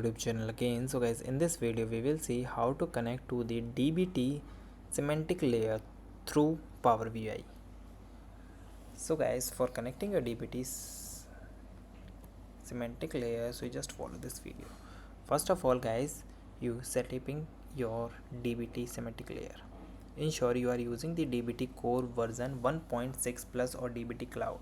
YouTube channel again. So guys, in this video we will see how to connect to the DBT Semantic Layer through Power BI. So guys, for connecting your DBT Semantic Layer, so you just follow this video. First of all guys, you setting your DBT Semantic Layer. Ensure you are using the DBT core version 1.6 plus or DBT cloud.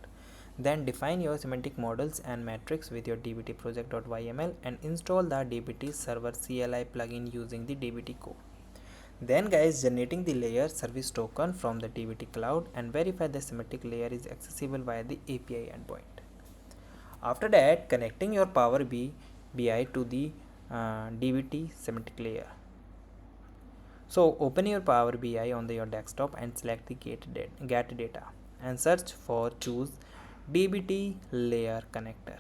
Then define your semantic models and metrics with your dbt project.yml and install the dbt server CLI plugin using the dbt core. Then guys, generating the layer service token from the dbt cloud and verify the semantic layer is accessible via the API endpoint. After that, connecting your Power BI to the dbt semantic layer. So open your Power BI on your desktop and select the get data and search for choose DBT layer connector.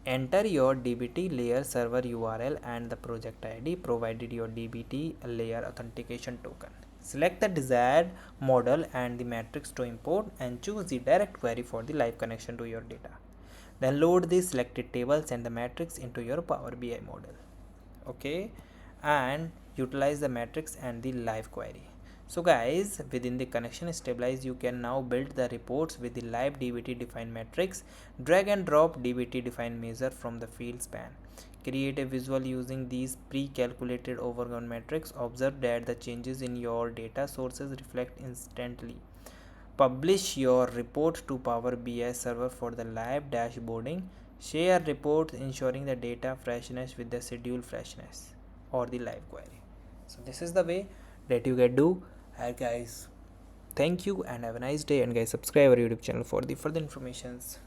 Enter your DBT layer server URL and the project ID provided your DBT layer authentication token. Select the desired model and the matrix to import and choose the direct query for the live connection to your data. Then load the selected tables and the matrix into your Power BI model. Okay, and utilize the matrix and the live query. So guys, within the connection stabilize, you can now build the reports with the live dbt defined matrix. Drag and drop dbt defined measure from the field span. Create a visual using these pre-calculated overground metrics. Observe that the changes in your data sources reflect instantly. Publish your report to Power BI server for the live dashboarding. Share reports ensuring the data freshness with the schedule freshness or the live query. So this is the way that you can do. And guys, thank you and have a nice day, and guys, subscribe our YouTube channel for the further informations.